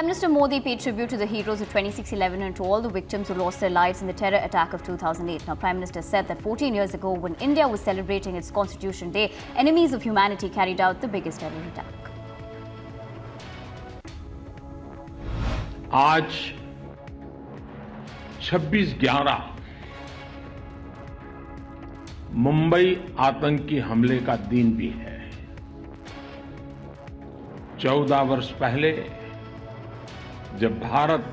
Prime Minister Modi paid tribute to the heroes of 26/11 and to all the victims who lost their lives in the terror attack of 2008. Now, Prime Minister said that 14 years ago, when India was celebrating its Constitution Day, enemies of humanity carried out the biggest terror attack. आज 26/11 मुंबई आतंकी हमले का दिन भी है। 14 वर्ष पहले जब भारत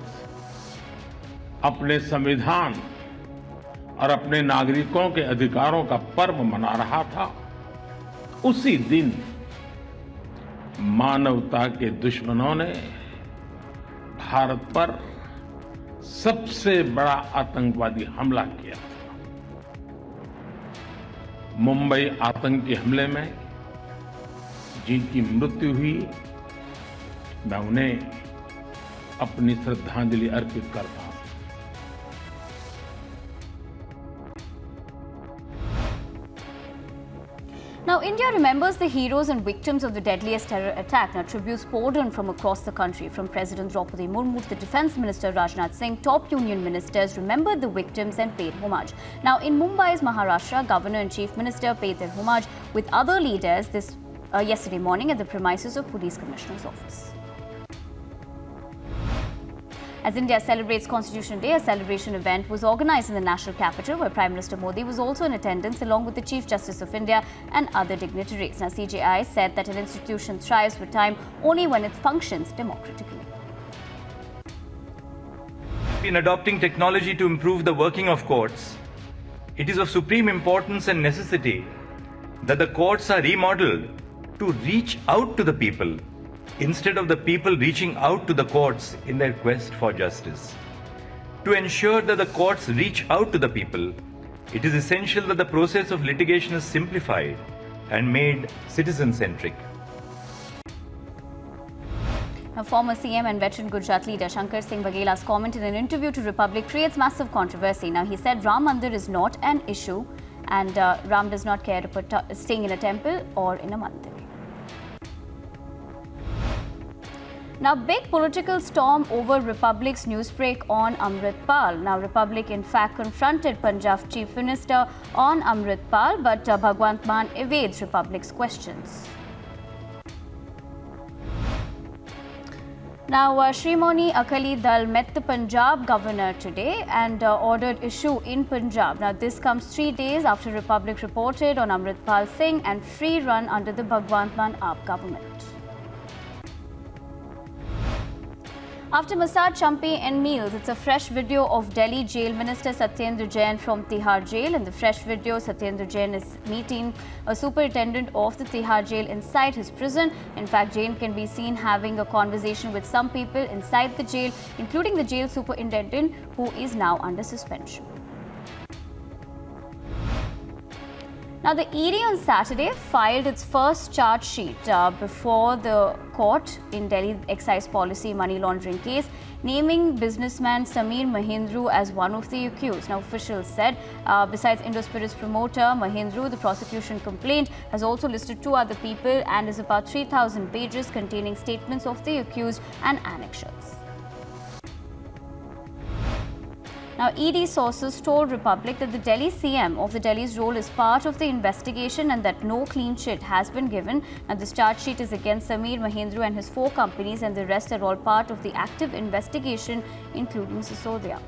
अपने संविधान और अपने नागरिकों के अधिकारों का पर्व मना रहा था, उसी दिन मानवता के दुश्मनों ने भारत पर सबसे बड़ा आतंकवादी हमला किया था। मुंबई आतंकी हमले में जिनकी मृत्यु हुई, मैं उन्हें अपनी श्रद्धांजलि अर्पित करता हूं। Now, India remembers the heroes and victims of the deadliest terror attack. Now, tributes poured in from across the country, from President Draupadi Murmu to the Defence Minister Rajnath Singh. Top union ministers remembered the victims and paid homage. Now, in Mumbai's Maharashtra, Governor and Chief Minister paid their homage with other leaders yesterday morning at the premises of Police Commissioner's office. As India celebrates Constitution Day, a celebration event was organized in the national capital, where Prime Minister Modi was also in attendance along with the Chief Justice of India and other dignitaries. Now, CJI said that an institution thrives with time only when it functions democratically. In adopting technology to improve the working of courts, it is of supreme importance and necessity that the courts are remodeled to reach out to the people, instead of the people reaching out to the courts in their quest for justice. To ensure that the courts reach out to the people, it is essential that the process of litigation is simplified and made citizen-centric. Former CM and veteran Gujarat leader Shankar Singh Vaghela's comment in an interview to Republic creates massive controversy. Now, he said Ram Mandir is not an issue and Ram does not care to staying in a temple or in a mandir. Now, big political storm over Republic's newsbreak on Amritpal. Now, Republic in fact confronted Punjab Chief Minister on Amritpal, but Bhagwant Mann evades Republic's questions. Now, Shrimoni Akali Dal met the Punjab governor today and ordered issue in Punjab. Now, this comes 3 days after Republic reported on Amritpal Singh and free run under the Bhagwant Mann AAP government. After Masad Champi and meals, it's a fresh video of Delhi Jail Minister Satyendar Jain from Tihar Jail. In the fresh video, Satyendar Jain is meeting a superintendent of the Tihar Jail inside his prison. In fact, Jain can be seen having a conversation with some people inside the jail, including the jail superintendent, who is now under suspension. Now, the ED on Saturday filed its first charge sheet before the court in Delhi excise policy money laundering case, naming businessman Sameer Mahindru as one of the accused. Now, officials said besides Indospirit's promoter Mahindru, the prosecution complaint has also listed 2 other people and is about 3,000 pages containing statements of the accused and annexures. Now, ED sources told Republic that the Delhi CM of the Delhi's role is part of the investigation and that no clean sheet has been given. Now, this charge sheet is against Sameer Mahindru and his 4 companies, and the rest are all part of the active investigation, including Sisodia.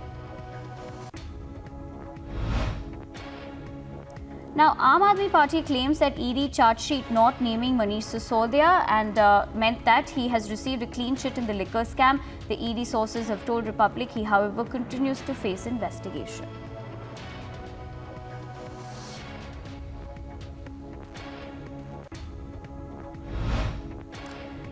Now, Aam Aadmi Party claims that ED charge sheet not naming Manish Sisodia and meant that he has received a clean sheet in the liquor scam. The ED sources have told Republic he, however, continues to face investigation.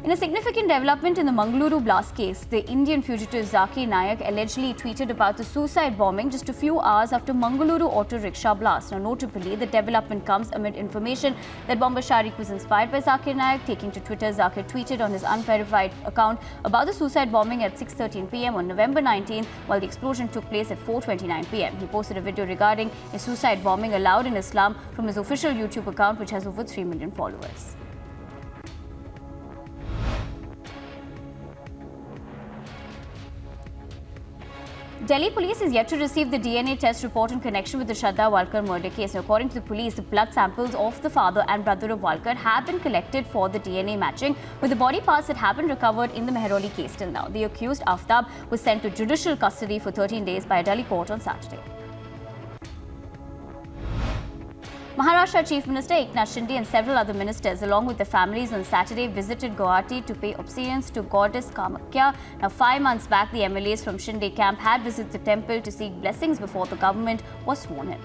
In a significant development in the Mangaluru blast case, the Indian fugitive Zakir Naik allegedly tweeted about the suicide bombing just a few hours after Mangaluru auto rickshaw blast. Now, notably, the development comes amid information that Bomber Sharik was inspired by Zakir Naik. Taking to Twitter, Zakir tweeted on his unverified account about the suicide bombing at 6:13 p.m. on November 19th, while the explosion took place at 4:29 p.m. He posted a video regarding a suicide bombing allowed in Islam from his official YouTube account, which has over 3 million followers. Delhi police is yet to receive the DNA test report in connection with the Shraddha Walkar murder case. According to the police, the blood samples of the father and brother of Walkar have been collected for the DNA matching, with the body parts that have been recovered in the Meheroli case till now. The accused, AAFTAB, was sent to judicial custody for 13 days by a Delhi court on Saturday. Maharashtra Chief Minister Eknath Shinde and several other ministers, along with their families, on Saturday visited Guwahati to pay obeisance to goddess Kamakhya. Now, 5 months back, the MLAs from Shinde camp had visited the temple to seek blessings before the government was sworn in.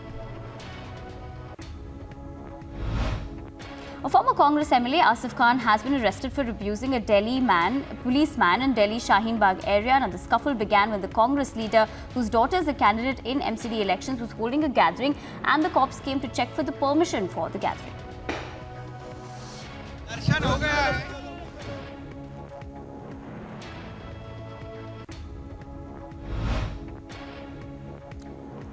A former Congress MLA, Asif Khan, has been arrested for abusing a policeman in Delhi Shaheen Bagh area. Now, the scuffle began when the Congress leader, whose daughter is a candidate in MCD elections, was holding a gathering, and the cops came to check for the permission for the gathering.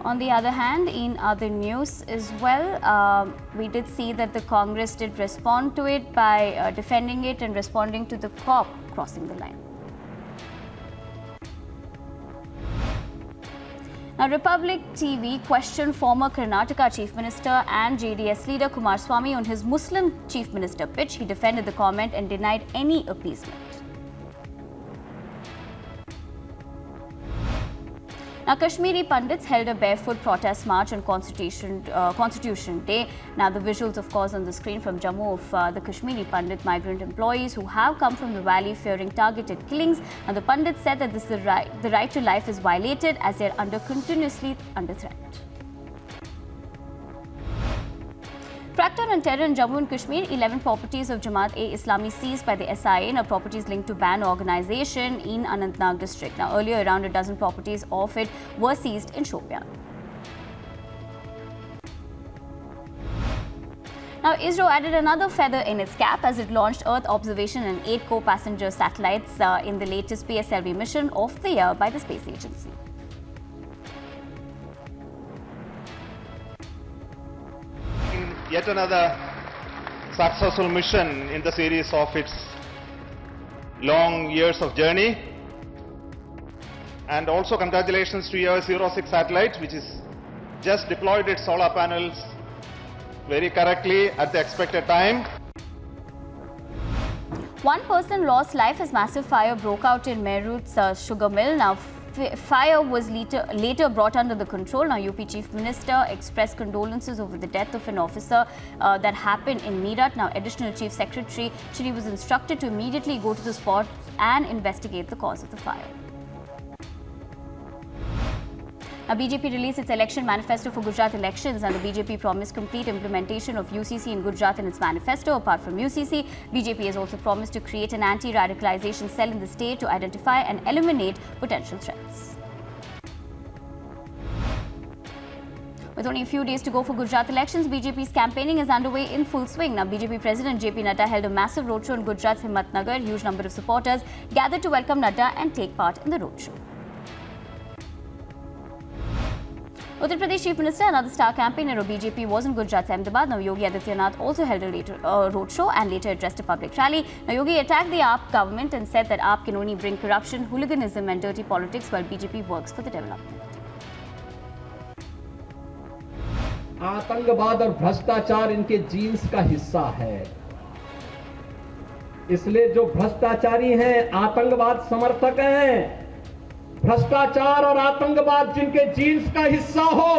On the other hand, in other news as well, we did see that the Congress did respond to it by defending it and responding to the cop crossing the line. Now, Republic TV questioned former Karnataka Chief Minister and JDS leader Kumaraswamy on his Muslim Chief Minister pitch. He defended the comment and denied any appeasement. Now, Kashmiri Pandits held a barefoot protest march on Constitution Day. Now, the visuals, of course, on the screen from Jammu of the Kashmiri Pandit migrant employees who have come from the valley fearing targeted killings. Now, the Pandits said that the right to life is violated as they are continuously under threat. Crackdown on terror in Jammu and Kashmir, 11 properties of JAMAAT-E-ISLAMI seized by the SIA, now properties linked to BAN organisation in Anantnag district. Now, earlier, around a dozen properties of it were seized in Shopian. Now, ISRO added another feather in its cap as it launched Earth observation and 8 co-passenger satellites in the latest PSLV mission of the year by the Space Agency. Yet another successful mission in the series of its long years of journey. And also congratulations to your 06 satellite, which is just deployed its solar panels very correctly at the expected time. One person lost life as massive fire broke out in MEERUT's sugar mill. Now, fire was later brought under the control. Now, UP Chief Minister expressed condolences over the death of an officer that happened in MEERUT. Now, Additional Chief Secretary Shri was instructed to immediately go to the spot and investigate the cause of the fire. Now, BJP released its election manifesto for Gujarat elections, and the BJP promised complete implementation of UCC in Gujarat in its manifesto. Apart from UCC, BJP has also promised to create an anti-radicalization cell in the state to identify and eliminate potential threats. With only a few days to go for Gujarat elections, BJP's campaigning is underway in full swing. Now, BJP President JP Nadda held a massive roadshow in Gujarat's Himmatnagar. Huge number of supporters gathered to welcome Nadda and take part in the roadshow. Uttar Pradesh Chief Minister and other star campaigner of BJP was in Gujarat's Ahmedabad. Now, Yogi Adityanath also held a roadshow and later addressed a public rally. Now, Yogi attacked the AAP government and said that AAP can only bring corruption, hooliganism and dirty politics while BJP works for the development. आतंकवाद और भ्रष्टाचार इनके jeans का हिस्सा है, इसलिए जो भ्रष्टाचारी हैं आतंकवाद समर्थक हैं। भ्रष्टाचार और आतंकवाद जिनके जीन्स का हिस्सा हो,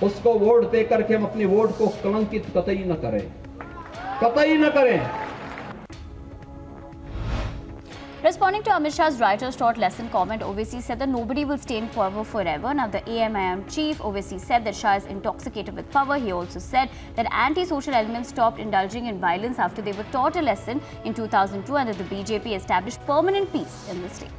उसको वोट देकर के हम अपनी वोट को कलंकित कतई न करें, कतई न करें। Responding to Amit Shah's writer's taught lesson comment, OWAISI said that nobody will stay in power forever. Now, the AMIM chief, OWAISI, said that Shah is intoxicated with power. He also said that anti-social elements stopped indulging in violence after they were taught a lesson in 2002 and that the BJP established permanent peace in the state.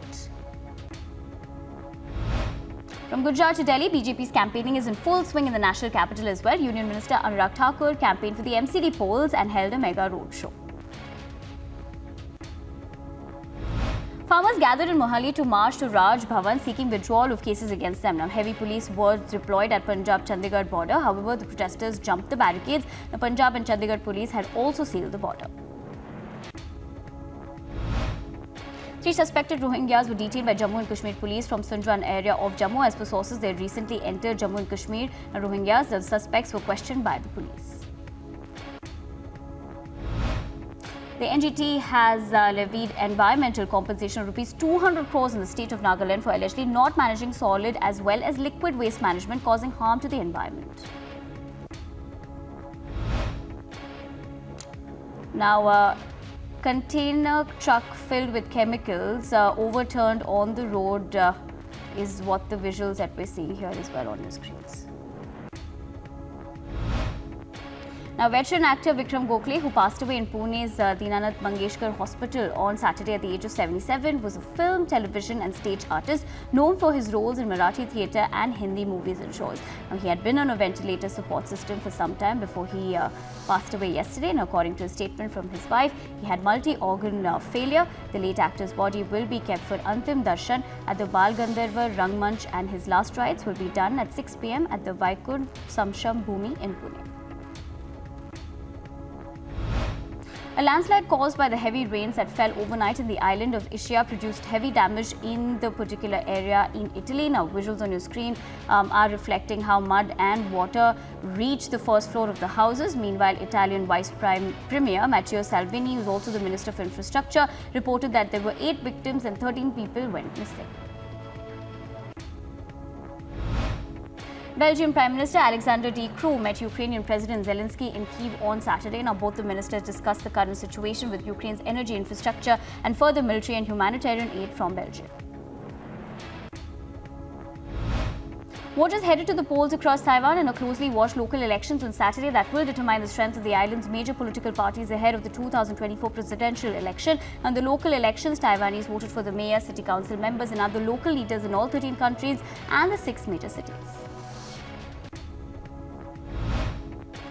From Gujarat to Delhi, BJP's campaigning is in full swing in the national capital as well. Union Minister Anurag Thakur campaigned for the MCD polls and held a mega roadshow. Farmers gathered in Mohali to march to Raj Bhawan seeking withdrawal of cases against them. Now, heavy police were deployed at Punjab-Chandigarh border. However, the protesters jumped the barricades. The Punjab and Chandigarh police had also sealed the border. 3 suspected Rohingyas were detained by Jammu and Kashmir police from Sunjan area of Jammu. As per sources, they had recently entered Jammu and Kashmir. Rohingyas, the suspects were questioned by the police. The NGT has levied environmental compensation of rupees 200 crores in the state of Nagaland for allegedly not managing solid as well as liquid waste management, causing harm to the environment. Now, container truck filled with chemicals overturned on the road is what the visuals that we're seeing here as well on your screens. Now, veteran actor VIKRAM, who passed away in Pune's Dinanath Mangeshkar Hospital on Saturday at the age of 77, was a film, television and stage artist known for his roles in Marathi theatre and Hindi movies and shows. Now, he had been on a ventilator support system for some time before he passed away yesterday, and according to a statement from his wife, he had multi-organ failure. The late actor's body will be kept for Antim Darshan at the Bal Gandharva Rangmanch, and his last rites will be done at 6 p.m. at the Vaikunth Samsham Bhumi in Pune. A landslide caused by the heavy rains that fell overnight in the island of Ischia produced heavy damage in the particular area in Italy. Now, visuals on your screen are reflecting how mud and water reached the first floor of the houses. Meanwhile, Italian Vice Premier Matteo Salvini, who is also the Minister of Infrastructure, reported that there were 8 victims and 13 people went missing. Belgian Prime Minister Alexander De Croo met Ukrainian President Zelensky in Kyiv on Saturday. Now, both the ministers discussed the current situation with Ukraine's energy infrastructure and further military and humanitarian aid from Belgium. Voters headed to the polls across Taiwan in a closely watched local elections on Saturday that will determine the strength of the island's major political parties ahead of the 2024 presidential election. On the local elections, Taiwanese voted for the mayor, city council members and other local leaders in all 13 countries and the 6 major cities.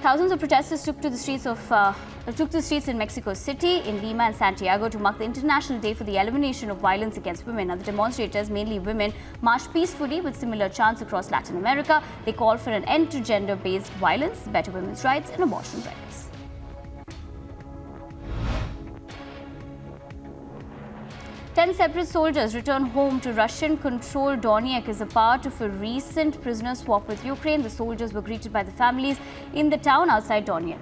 Thousands of protesters took to the streets in Mexico City, in Lima and Santiago to mark the International Day for the Elimination of Violence Against Women. Now, the demonstrators, mainly women, marched peacefully with similar chants across Latin America. They called for an end to gender-based violence, better women's rights and abortion rights. 10 separate soldiers returned home to Russian-controlled Donetsk as a part of a recent prisoner swap with Ukraine. The soldiers were greeted by the families in the town outside Donetsk.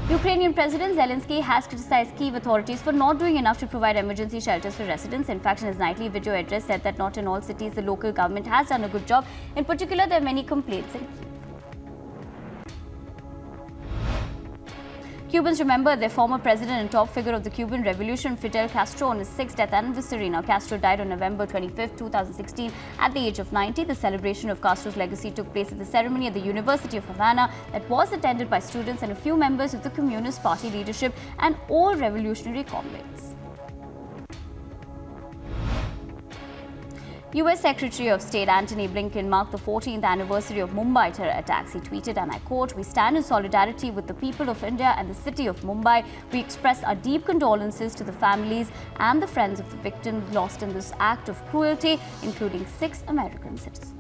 Ukrainian President Zelensky has criticized Kyiv authorities for not doing enough to provide emergency shelters for residents. In fact, in his nightly video address, said that not in all cities the local government has done a good job. In particular, there are many complaints in Kyiv. Cubans remember their former president and top figure of the Cuban Revolution, Fidel Castro, on his 6th death anniversary. Now, Castro died on November 25, 2016 at the age of 90. The celebration of Castro's legacy took place at the ceremony at the University of Havana that was attended by students and a few members of the Communist Party leadership and all revolutionary comrades. US Secretary of State Antony Blinken marked the 14th anniversary of Mumbai terror attacks. He tweeted, and I quote, "We stand in solidarity with the people of India and the city of Mumbai. We express our deep condolences to the families and the friends of the victims lost in this act of cruelty, including 6 American citizens."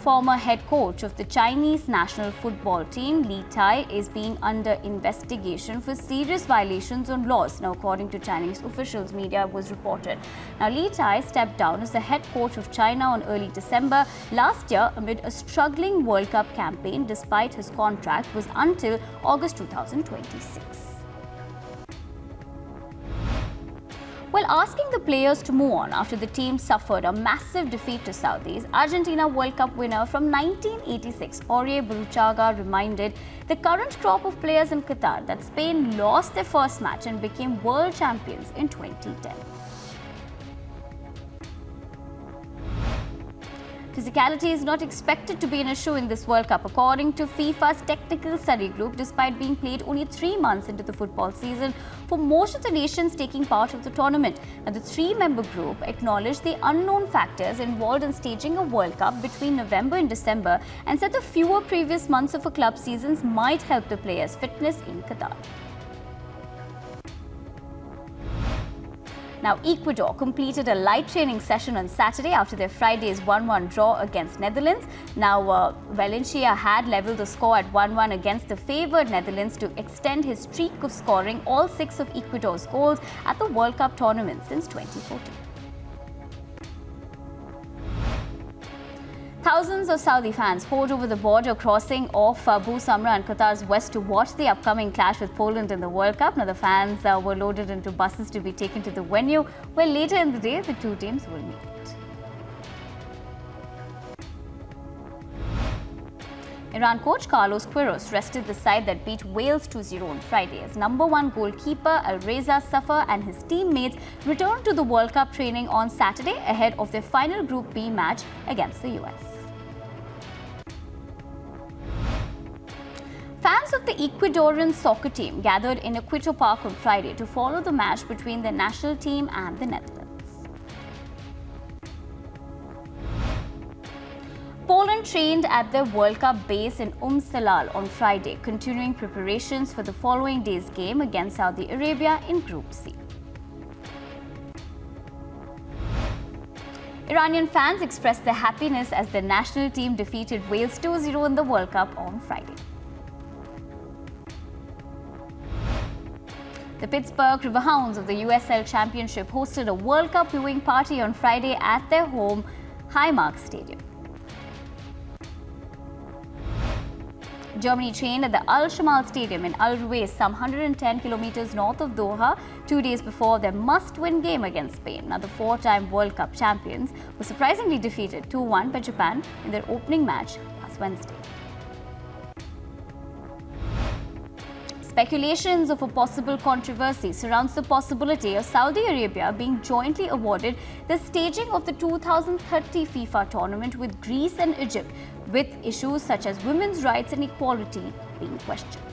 Former head coach of the Chinese national football team, Li Tai, is being under investigation for serious violations on laws. Now, according to Chinese officials, media was reported. Now, Li Tai stepped down as the head coach of China on early December last year amid a struggling World Cup campaign, despite his contract was until August 2026. While asking the players to move on after the team suffered a massive defeat to Saudis, Argentina World Cup winner from 1986, Aurier Burruchaga, reminded the current crop of players in Qatar that Spain lost their first match and became world champions in 2010. Physicality is not expected to be an issue in this World Cup, according to FIFA's technical study group, despite being played only 3 months into the football season for most of the nations taking part of the tournament. Now, the 3-member group acknowledged the unknown factors involved in staging a World Cup between November and December and said the fewer previous months of a club seasons might help the players' fitness in Qatar. Now, Ecuador completed a light training session on Saturday after their Friday's 1-1 draw against Netherlands. Now, Valencia had levelled the score at 1-1 against the favoured Netherlands to extend his streak of scoring all 6 of Ecuador's goals at the World Cup tournament since 2014. Thousands of Saudi fans poured over the border crossing off Abu Samra and Qatar's west to watch the upcoming clash with Poland in the World Cup. Now, the fans were loaded into buses to be taken to the venue, where later in the day the two teams will meet. Iran coach Carlos Queiroz rested the side that beat Wales 2-0 on Friday as #1 goalkeeper Alreza Safar and his teammates returned to the World Cup training on Saturday ahead of their final Group B match against the US. Fans of the Ecuadorian soccer team gathered in Equator Park on Friday to follow the match between the national team and the Netherlands. Poland trained at their World Cup base in Salal on Friday, continuing preparations for the following day's game against Saudi Arabia in Group C. Iranian fans expressed their happiness as their national team defeated Wales 2-0 in the World Cup on Friday. The Pittsburgh Riverhounds of the USL Championship hosted a World Cup viewing party on Friday at their home Highmark Stadium. Germany trained at the Al Shamal Stadium in Al Ruwais, some 110 kilometers north of Doha, 2 days before their must-win game against Spain. Now, the 4-time World Cup champions were surprisingly defeated 2-1 by Japan in their opening match last Wednesday. Speculations of a possible controversy surrounds the possibility of Saudi Arabia being jointly awarded the staging of the 2030 FIFA tournament with Greece and Egypt, with issues such as women's rights and equality being questioned.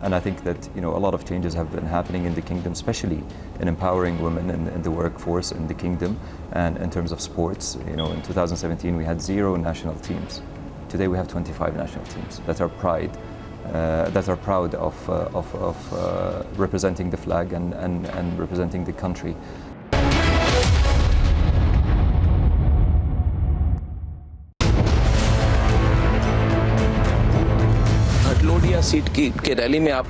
And I think that a lot of changes have been happening in the kingdom, especially in empowering women in the workforce in the kingdom, and in terms of sports. In 2017 we had 0 national teams. Today we have 25 national teams that are proud of representing the flag and representing the country. लोडिया seat की rally में आपने